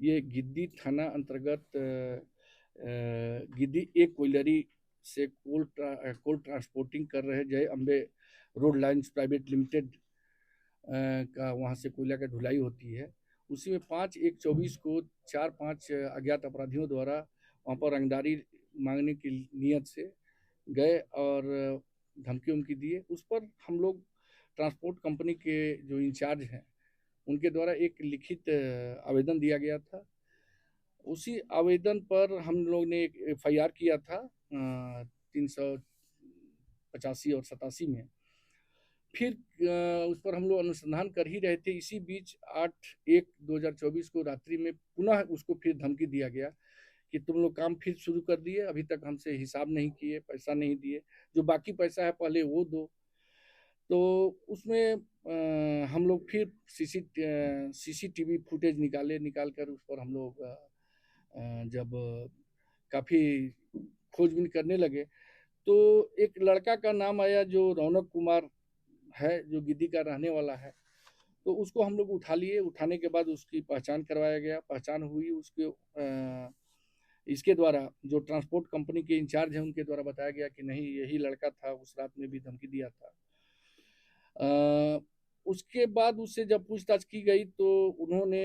ये गिद्दी थाना अंतर्गत गिद्दी एक कोयलरी से कोल ट्रांसपोर्टिंग कर रहे जय Ambe road lines private limited का वहाँ से कोयला का ढुलाई होती है। उसी में 5/1/24 को 4-5 अज्ञात अपराधियों द्वारा वहाँ पर रंगदारी मांगने की नीयत से गए और धमकी उमकी दिए। उस पर हम लोग ट्रांसपोर्ट कंपनी के जो इंचार्ज हैं उनके द्वारा एक लिखित आवेदन दिया गया था। उसी आवेदन पर हम लोग ने एक FIR किया था 385 और 87 में। फिर उस पर हम लोग अनुसंधान कर ही रहे थे। इसी बीच 8/1/2024 को रात्रि में पुनः उसको फिर धमकी दिया गया कि तुम लोग काम फिर शुरू कर दिए, अभी तक हमसे हिसाब नहीं किए, पैसा नहीं दिए, जो बाकी पैसा है पहले वो दो। तो उसमें हम लोग फिर CCTV फुटेज निकाल कर उस पर हम लोग जब काफ़ी खोजबीन करने लगे तो एक लड़का का नाम आया जो रौनक कुमार है, जो गिद्दी का रहने वाला है। तो उसको हम लोग उठा लिए। उठाने के बाद उसकी पहचान करवाया गया। पहचान हुई उसके इसके द्वारा जो ट्रांसपोर्ट कंपनी के इंचार्ज हैं उनके द्वारा बताया गया कि नहीं यही लड़का था, उस रात में भी धमकी दिया था। उसके बाद उससे जब पूछताछ की गई तो उन्होंने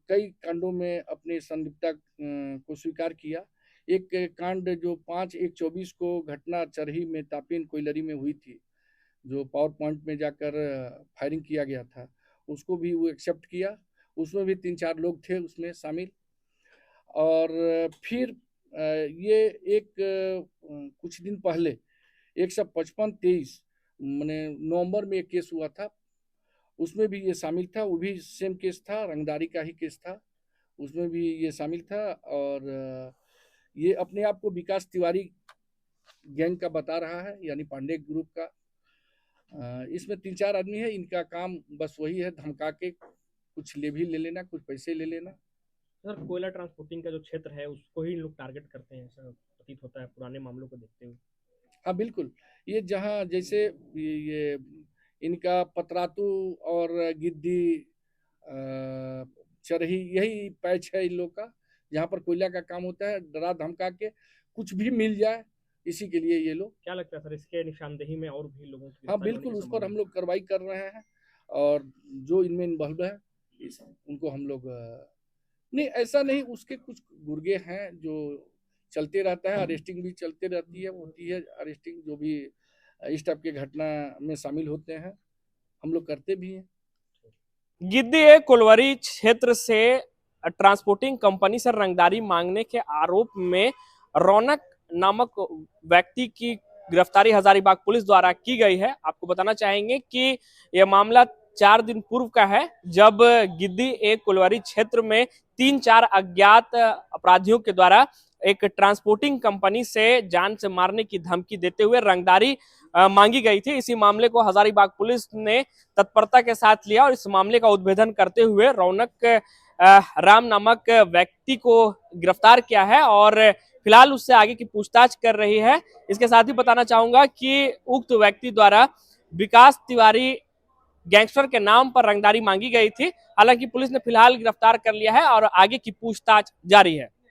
कई कांडों में अपने संलिप्तता को स्वीकार किया। एक कांड जो 5/1/24 को घटना चरही में तापीन कोयलरी में हुई थी, जो पावर पॉइंट में जाकर फायरिंग किया गया था, उसको भी वो एक्सेप्ट किया। उसमें भी 3-4 लोग थे उसमें शामिल। और फिर ये एक कुछ दिन पहले 155-23 मैंने नवंबर में एक केस हुआ था, उसमें भी ये शामिल था। वो भी सेम केस था, रंगदारी का ही केस था, उसमें भी ये शामिल था। और ये अपने आप को विकास तिवारी गैंग का बता रहा है, यानी पांडे ग्रुप का। इसमें 3-4 आदमी है, इनका काम बस वही है धमका के कुछ ले लेना, कुछ पैसे ले लेना। सर कोयला ट्रांसपोर्टिंग का जो क्षेत्र है उसको ही लोग टारगेट करते हैं, ऐसा प्रतीत होता है पुराने मामलों को देखते हुए। हाँ बिल्कुल, ये जहाँ जैसे ये इनका पतरातू और गिद्दी चरही यही पैच है इन लोग का, जहाँ पर कोयला का काम होता है। डरा धमका के कुछ भी मिल जाए, इसी के लिए ये लोग। क्या लगता है सर इसके निशानदेही में और भी लोगों की हाँ गिरफ्तारी होने बिल्कुल, की उस पर संभावना हम है? लोग कार्रवाई कर रहे हैं और जो इनमें इन्वॉल्व है उनको हम लोग नहीं, ऐसा नहीं, उसके कुछ गुर्गे हैं जो चलते रहता है। अरेस्टिंग भी चलते रहती है, होती है अरेस्टिंग, जो भी इस टाइप के घटना में शामिल होते हैं हम लोग करते भी हैं। गिद्दी कोलवरी क्षेत्र से ट्रांसपोर्टिंग कंपनी से रंगदारी मांगने के आरोप में रौनक नामक व्यक्ति की गिरफ्तारी हजारीबाग पुलिस द्वारा की गई है। आपको बताना चाहेंगे कि यह मामला 4 दिन पूर्व का है, जब गिद्दी कोलवरी क्षेत्र में 3-4 अज्ञात अपराधियों के द्वारा एक ट्रांसपोर्टिंग कंपनी से जान से मारने की धमकी देते हुए रंगदारी मांगी गई थी। इसी मामले को हजारीबाग पुलिस ने तत्परता के साथ लिया और इस मामले का उद्भेदन करते हुए रौनक राम नामक व्यक्ति को गिरफ्तार किया है और फिलहाल उससे आगे की पूछताछ कर रही है। इसके साथ ही बताना चाहूंगा कि उक्त व्यक्ति द्वारा विकास तिवारी गैंगस्टर के नाम पर रंगदारी मांगी गई थी। हालांकि पुलिस ने फिलहाल गिरफ्तार कर लिया है और आगे की पूछताछ जारी है।